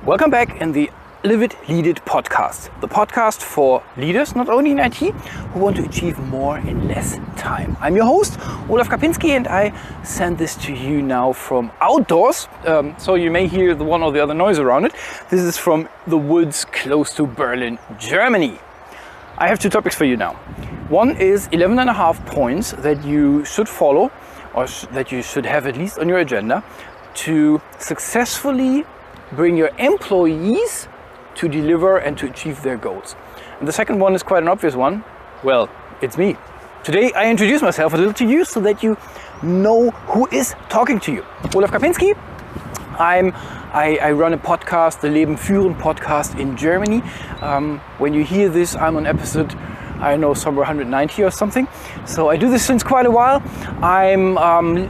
Welcome back in the LIT011 podcast, the podcast for leaders, not only in IT, who want to achieve more in less time. I'm your host, Olaf Kapinski, and I send this to you now from outdoors, so you may hear the one or the other noise around it. This is from the woods close to Berlin, Germany. I have two topics for you now. One is 11.5 points that you should follow, or that you should have at least on your agenda, to successfully bring your employees to deliver and to achieve their goals. And the second one is quite an obvious one. Well, it's me. Today I introduce myself a little to you so that you know who is talking to you. Olaf Kapinski. I run a podcast, the LIT011 podcast in Germany. When you hear this, I'm on episode, I know, somewhere 190 or something. So I do this since quite a while. I'm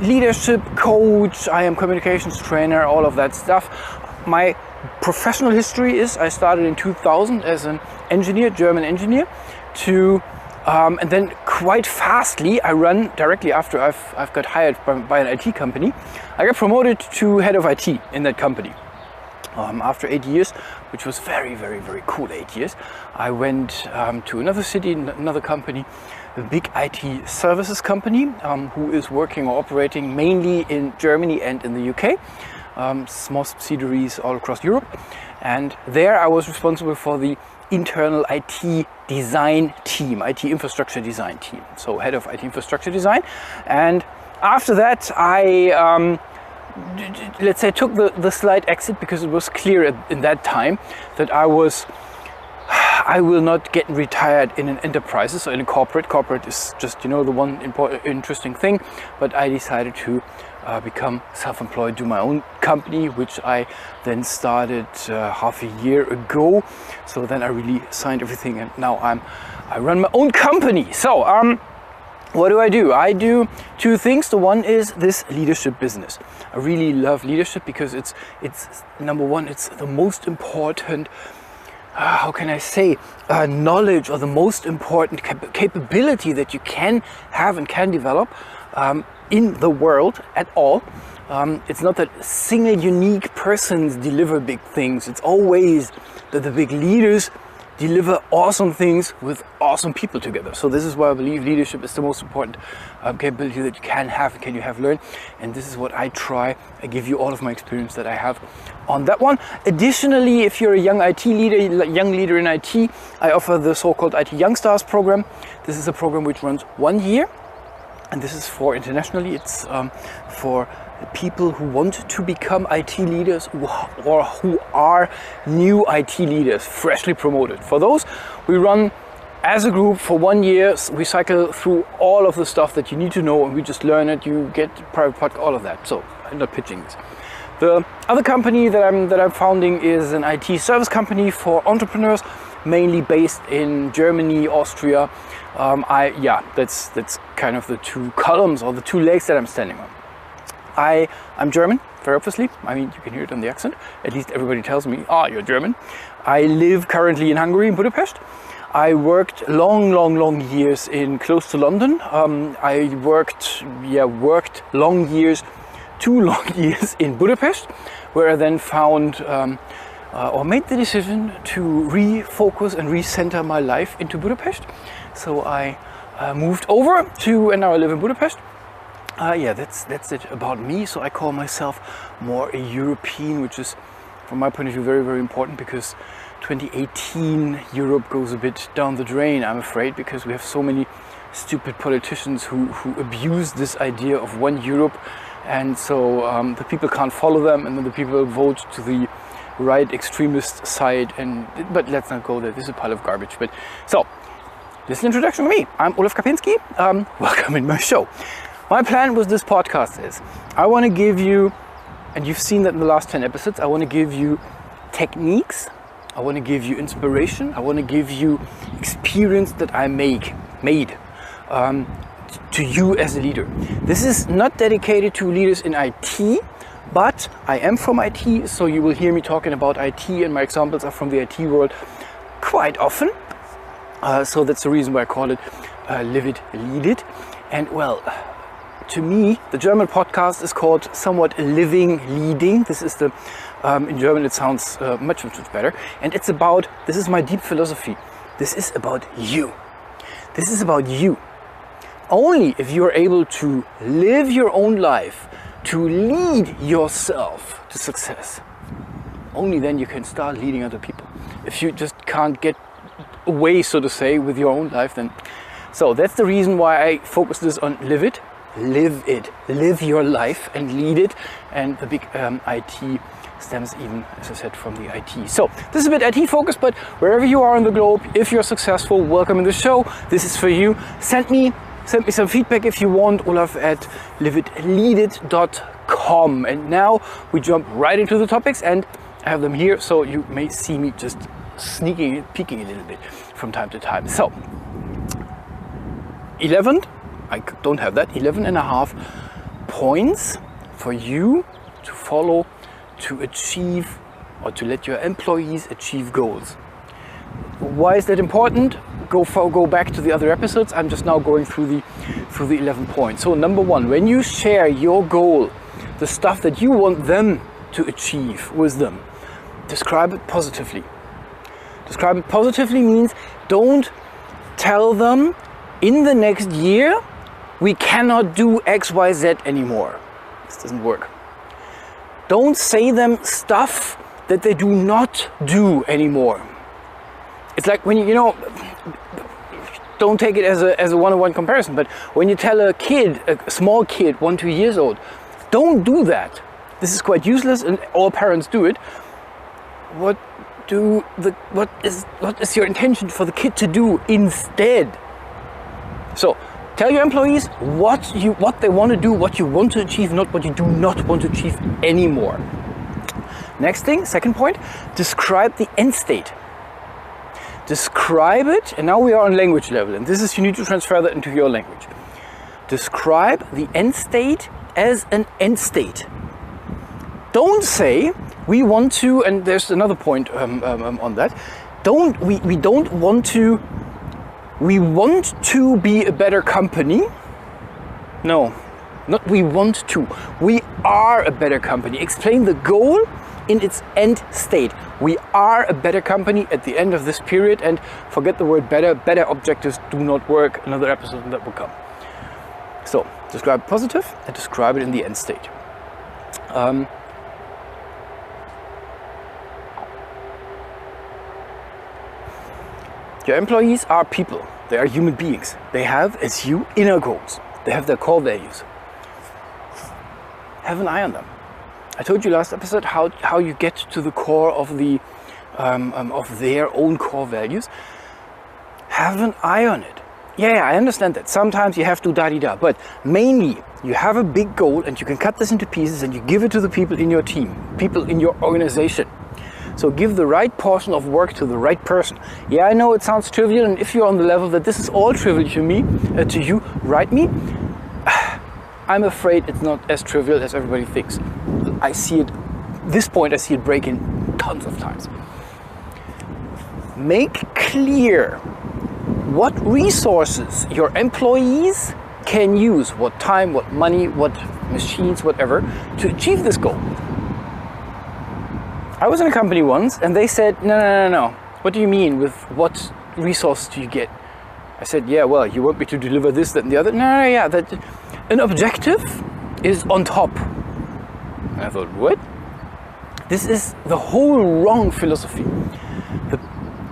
leadership coach, I am communications trainer, all of that stuff. My professional history is I started in 2000 as an engineer, German engineer, and then quite fastly I run directly after I've got hired by an IT company. I got promoted to head of IT in that company. After 8 years, which was very, very, very cool 8 years, I went to another city, another company, a big IT services company who is working or operating mainly in Germany and in the UK. Small subsidiaries all across Europe, and there I was responsible for the internal IT design team, IT infrastructure design team, so head of IT infrastructure design. And after that I let's say took the slight exit, because it was clear in that time that I will not get retired in an enterprise or in a corporate. Corporate is just, the one interesting thing, but I decided to become self-employed, do my own company, which I then started half a year ago. So then I really signed everything, and now I run my own company. So what do? I do two things. The one is this leadership business. I really love leadership because it's number one, it's the most important how can I say, knowledge, or the most important capability that you can have and can develop in the world at all. It's not that single unique persons deliver big things. It's always that the big leaders deliver awesome things with awesome people together. So this is why I believe leadership is the most important capability that you can have and can you have learned. And this is what I try. I give you all of my experience that I have on that one. Additionally, if you're a young IT leader, young leader in IT, I offer the so-called IT Young Stars program. This is a program which runs 1 year, and this is for internationally. It's for people who want to become IT leaders or who are new IT leaders, freshly promoted. For those, we run as a group for 1 year. We cycle through all of the stuff that you need to know, and we just learn it. You get private podcast, all of that. So I'm not pitching this. The other company that I'm founding is an IT service company for entrepreneurs, mainly based in Germany, Austria. That's kind of the two columns or the two legs that I'm standing on. I'm German, very obviously. I mean, you can hear it on the accent. At least everybody tells me, you're German. I live currently in Hungary, in Budapest. I worked long years in close to London. I worked two long years in Budapest, where I then found or made the decision to refocus and recenter my life into Budapest. So I moved over and now I live in Budapest. That's it about me. So I call myself more a European, which is, from my point of view, very, very important, because 2018 Europe goes a bit down the drain, I'm afraid, because we have so many stupid politicians who abuse this idea of one Europe, and so the people can't follow them, and then the people vote to the right extremist side. But let's not go there. This is a pile of garbage. But so this is an introduction to me. I'm Olaf Kapinski. Welcome in my show. My plan with this podcast is I want to give you, and you've seen that in the last 10 episodes, I want to give you techniques, I want to give you inspiration, I want to give you experience that I made to you as a leader. This is not dedicated to leaders in IT, but I am from IT, so you will hear me talking about IT, and my examples are from the IT world quite often. So that's the reason why I call it LIT011. And well, to me, the German podcast is called somewhat Living Leading. This is the, in German it sounds much better. And it's about, this is my deep philosophy. This is about you. This is about you. Only if you are able to live your own life, to lead yourself to success, only then you can start leading other people. If you just can't get away, so to say, with your own life, then. So that's the reason why I focus this on live it. Live it. Live your life and lead it. And the big IT stems even, as I said, from the IT. So this is a bit IT focused, but wherever you are on the globe, if you're successful, welcome in the show. This is for you. Send me some feedback if you want, Olaf at LIT011.com. And now we jump right into the topics, and I have them here, so you may see me just peeking a little bit from time to time. So 11, I don't have that, 11.5 points for you to follow to achieve, or to let your employees achieve goals. Why is that important? Go back to the other episodes. I'm just now going through the 11 points. So number one, when you share your goal, the stuff that you want them to achieve with them, describe it positively. Describe it positively means don't tell them in the next year we cannot do XYZ anymore. This doesn't work. Don't say them stuff that they do not do anymore. It's like when you know, don't take it as a one-on-one comparison, but when you tell a kid, a small kid, 1-2 years old, don't do that. This is quite useless, and all parents do it. What is your intention for the kid to do instead? So tell your employees what they want to do, what you want to achieve, not what you do not want to achieve anymore. Next thing, second point, describe the end state. Describe it, and now we are on language level, and this is, you need to transfer that into your language. Describe the end state as an end state. Don't say we want to, and there's another point on that. We want to be a better company. No, not we want to. We are a better company. Explain the goal in its end state. We are a better company at the end of this period, and forget the word better. Better objectives do not work. Another episode that will come. So describe positive and describe it in the end state. Your employees are people. They are human beings. They have, as you, inner goals. They have their core values. Have an eye on them. I told you last episode how you get to the core of their own core values. Have an eye on it. Yeah, I understand that. Sometimes you have to da-di-da, but mainly you have a big goal and you can cut this into pieces and you give it to the people in your team, people in your organization. So give the right portion of work to the right person. Yeah, I know it sounds trivial, and if you're on the level that this is all trivial to you, write me. I'm afraid it's not as trivial as everybody thinks. I see it, this point I see it break in tons of times. Make clear what resources your employees can use, what time, what money, what machines, whatever, to achieve this goal. I was in a company once and they said, no. What do you mean with what resources do you get? I said, yeah, well, you want me to deliver this, that, and the other? No, yeah, that an objective is on top. And I thought, what? This is the whole wrong philosophy.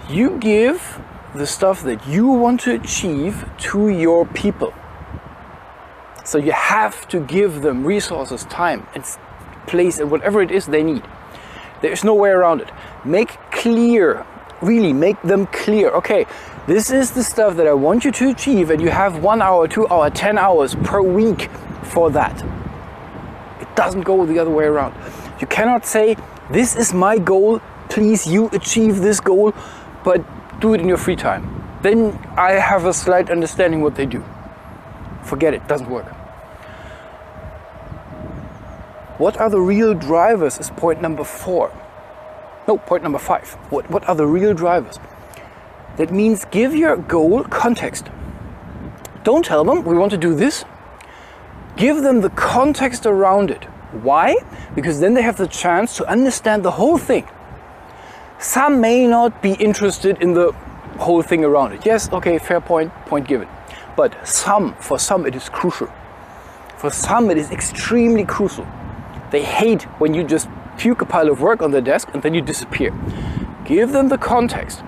You give the stuff that you want to achieve to your people. So you have to give them resources, time, and place, and whatever it is they need. There's no way around it. Make clear, really make them clear. Okay, this is the stuff that I want you to achieve, and you have 1 hour, 2 hours, 10 hours per week for that. It doesn't go the other way around. You cannot say, this is my goal, please you achieve this goal, but do it in your free time. Then I have a slight understanding what they do. Forget it, doesn't work. What are the real drivers is point number 4. No, point number 5. What are the real drivers? That means give your goal context. Don't tell them we want to do this. Give them the context around it. Why? Because then they have the chance to understand the whole thing. Some may not be interested in the whole thing around it. Yes, okay, fair point, point given. But for some it is crucial. For some it is extremely crucial. They hate when you just puke a pile of work on their desk and then you disappear. Give them the context.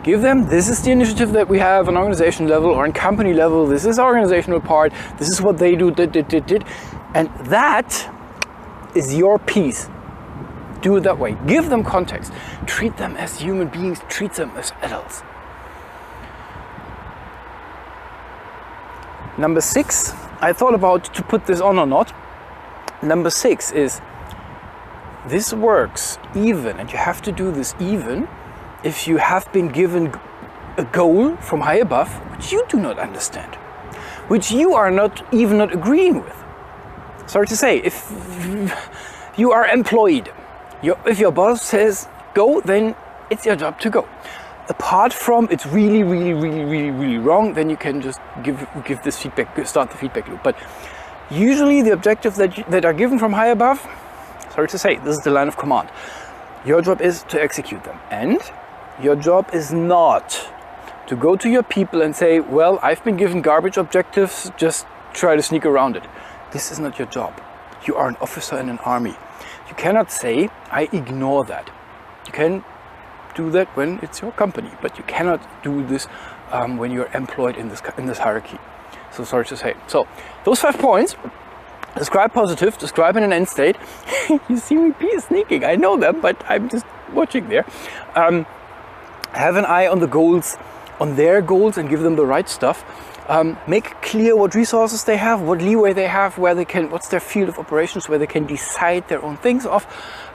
Give them, this is the initiative that we have on organization level or on company level. This is our organizational part. This is what they do, and that is your piece. Do it that way. Give them context. Treat them as human beings. Treat them as adults. Number 6, I thought about to put this on or not. Number 6 is, this works even, and you have to do this even if you have been given a goal from high above which you do not understand, which you are not agreeing with. Sorry to say, if you are employed, if your boss says go, then it's your job to go. Apart from it's really wrong, then you can just give this feedback, start the feedback loop. But usually the objectives that are given from high above, sorry to say, this is the line of command. Your job is to execute them, and your job is not to go to your people and say, well, I've been given garbage objectives, just try to sneak around it. This is not your job. You are an officer in an army. You cannot say, I ignore that. You can do that when it's your company, but you cannot do this when you're employed in this hierarchy. So sorry to say. So those 5 points: describe positive, describe in an end state. You see me sneaking, I know them, but I'm just watching there. Have an eye on the goals, on their goals, and give them the right stuff. Make clear what resources they have, what leeway they have, where they can, what's their field of operations, where they can decide their own things off,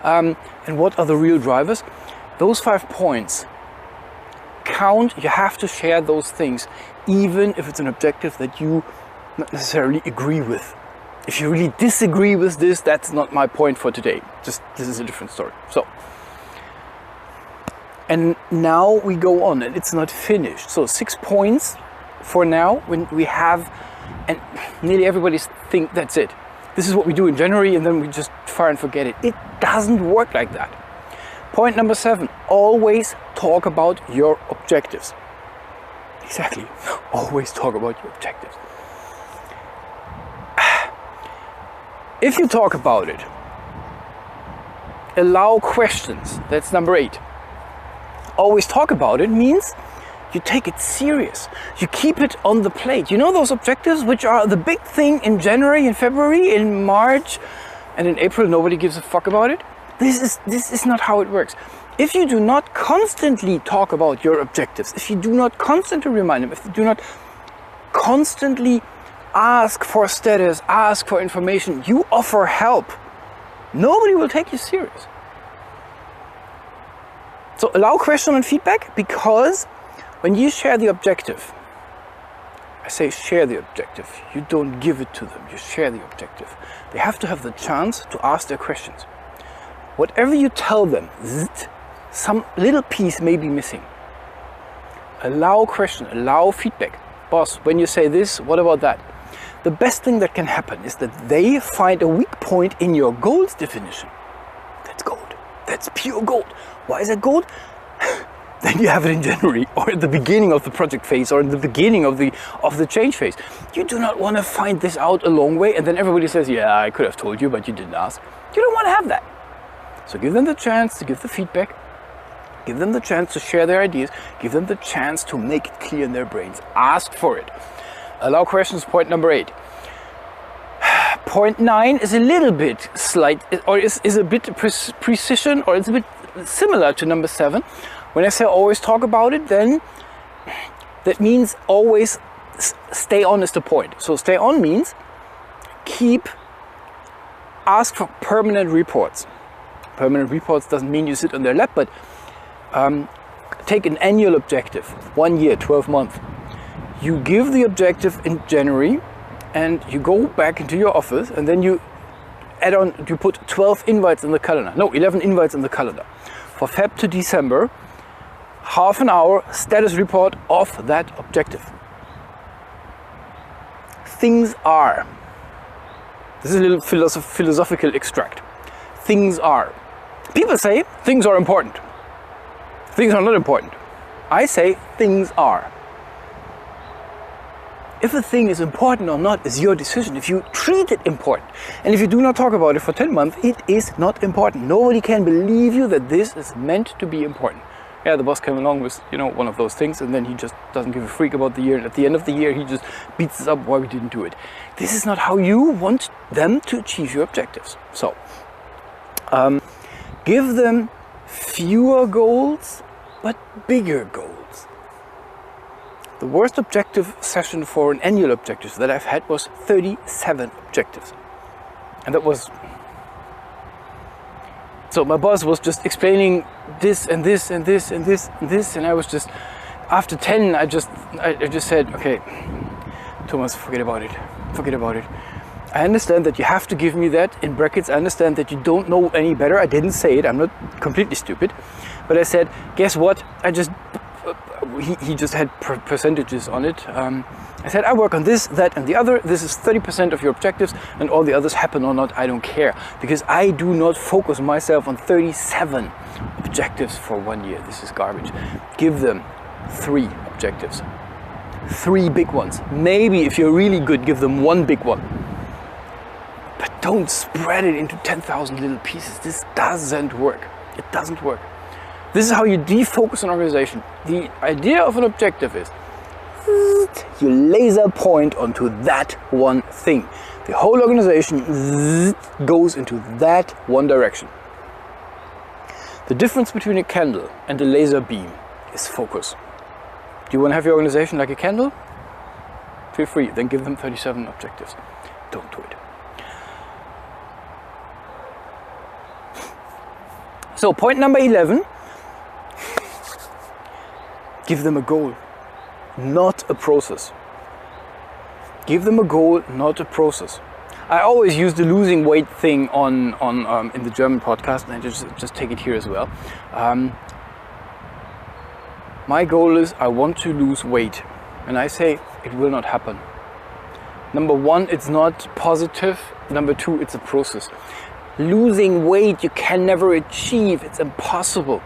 and what are the real drivers. Those 5 points count. You have to share those things, even if it's an objective that you not necessarily agree with. If you really disagree with this, that's not my point for today. Just, this is a different story. So, and now we go on, and it's not finished. So 6 points for now, when we have, and nearly everybody think that's it. This is what we do in January, and then we just fire and forget it. It doesn't work like that. Point number 7, always talk about your objectives. Exactly, always talk about your objectives. If you talk about it, allow questions. That's number 8. Always talk about it means you take it serious. You keep it on the plate. You know those objectives which are the big thing in January, in February, in March, and in April nobody gives a fuck about it? This is not how it works. If you do not constantly talk about your objectives, if you do not constantly remind them, if you do not constantly ask for status, ask for information, you offer help, nobody will take you serious. So allow question and feedback, because when you share the objective, I say share the objective, you don't give it to them, you share the objective. They have to have the chance to ask their questions. Whatever you tell them, some little piece may be missing. Allow question, allow feedback. Boss, when you say this, what about that? The best thing that can happen is that they find a weak point in your goals definition. That's gold. That's pure gold. Why is it gold? Then you have it in January, or at the beginning of the project phase, or in the beginning of the change phase. You do not want to find this out a long way, and then everybody says, yeah, I could have told you, but you didn't ask. You don't want to have that. So give them the chance to give the feedback, give them the chance to share their ideas, give them the chance to make it clear in their brains. Ask for it. Allow questions, point number 8. Point 9 is a little bit slight, or is a bit precision, or it's a bit similar to number 7. When I say always talk about it, then that means always stay on is the point. So stay on means ask for permanent reports. Permanent reports doesn't mean you sit on their lap, but take an annual objective, 1 year, 12 months. You give the objective in January, and you go back into your office, and then you add on, you put 12 invites in the calendar. No, 11 invites in the calendar. For Feb to December, half an hour status report of that objective. Things are This is a little philosophical extract. Things are. People say things are important. Things are not important. I say things are. If a thing is important or not is your decision. If you treat it important, and if you do not talk about it for 10 months, it is not important. Nobody can believe you that this is meant to be important. Yeah, the boss came along with, one of those things, and then he just doesn't give a freak about the year. And at the end of the year, he just beats us up why we didn't do it. This is not how you want them to achieve your objectives. So, give them fewer goals, but bigger goals. The worst objective session for an annual objective that I've had was 37 objectives. And that was... So my boss was just explaining this and this and this and this and this, and I was just... After 10, I just said, okay, Thomas, forget about it. Forget about it. I understand that you have to give me that, in brackets, I understand that you don't know any better. I didn't say it, I'm not completely stupid. But I said, guess what? He just had percentages on it. I said, I work on this, that and the other. This is 30% of your objectives, and all the others happen or not, I don't care. Because I do not focus myself on 37 objectives for 1 year. This is garbage. Give them 3 objectives. 3 big ones. Maybe if you're really good, give them 1 big one. But don't spread it into 10,000 little pieces. This doesn't work. It doesn't work. This is how you defocus an organization. The idea of an objective is you laser point onto that one thing. The whole organization goes into that one direction. The difference between a candle and a laser beam is focus. Do you want to have your organization like a candle? Feel free, then give them 37 objectives. Don't do it. So point number 11. Give them a goal, not a process. Give them a goal, not a process. I always use the losing weight thing on in the German podcast, and I just take it here as well. My goal is I want to lose weight, and I say it will not happen. Number 1, it's not positive. Number 2, it's a process. Losing weight you can never achieve. It's impossible.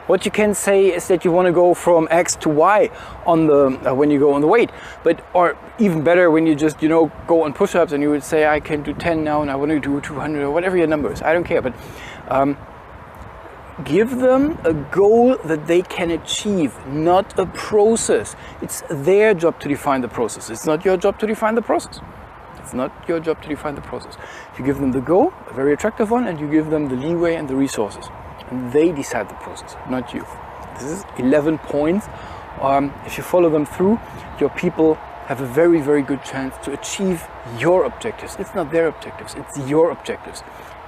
What you can say is that you want to go from X to Y on the when you go on the weight, or even better when you just go on push-ups and you would say I can do 10 now and I want to do 200 or whatever your number is. I don't care, but give them a goal that they can achieve, not a process. It's their job to define the process. It's not your job to define the process. It's not your job to define the process. You give them the goal, a very attractive one, and you give them the leeway and the resources. And they decide the process, not you. This is 11 points. If you follow them through, your people have a very, very good chance to achieve your objectives. It's not their objectives, it's your objectives.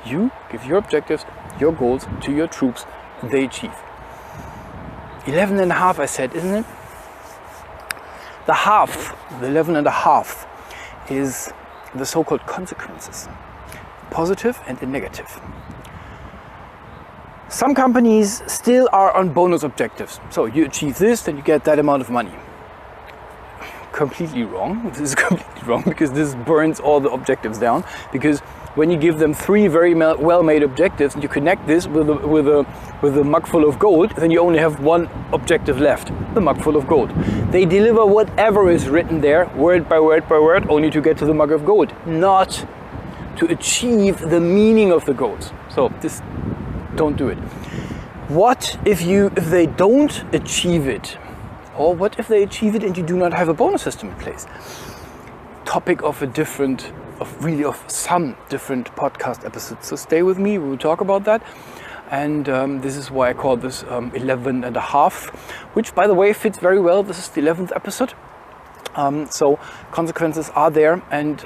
You give your objectives, your goals to your troops, and they achieve. 11 and a half, I said, isn't it? The half, the 11 and a half, is the so-called consequences. Positive and the negative. Some companies still are on bonus objectives. So you achieve this, then you get that amount of money. Completely wrong. This is completely wrong because this burns all the objectives down. Because when you give them 3 very well-made objectives and you connect this with a mug full of gold, then you only have 1 objective left, the mug full of gold. They deliver whatever is written there, word by word by word, only to get to the mug of gold, not to achieve the meaning of the goals. So this, don't do it. What if they don't achieve it? Or what if they achieve it and you do not have a bonus system in place? Topic of some different podcast episodes. So stay with me, we will talk about that. And this is why I call this 11 and a half, which by the way fits very well. This is the 11th episode. So consequences are there, and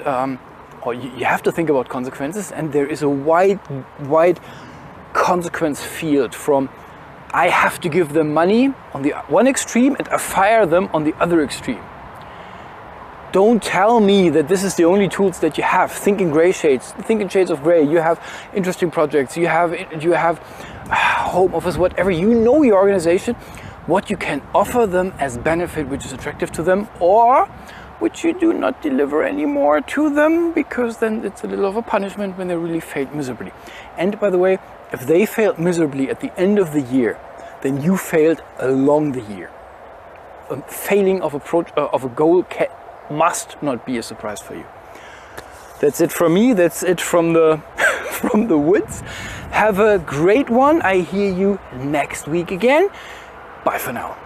you have to think about consequences, and there is a wide consequence field from I have to give them money on the one extreme and I fire them on the other extreme. Don't tell me that this is the only tools that you have. Think in shades of gray. You have interesting projects, you have home office, whatever. You know your organization, what you can offer them as benefit which is attractive to them, or which you do not deliver anymore to them, because then it's a little of a punishment when they really failed miserably. And by the way, if they failed miserably at the end of the year, then you failed along the year. Failing of a goal must not be a surprise for you. That's it from me. That's it from the from the woods. Have a great one. I hear you next week again. Bye for now.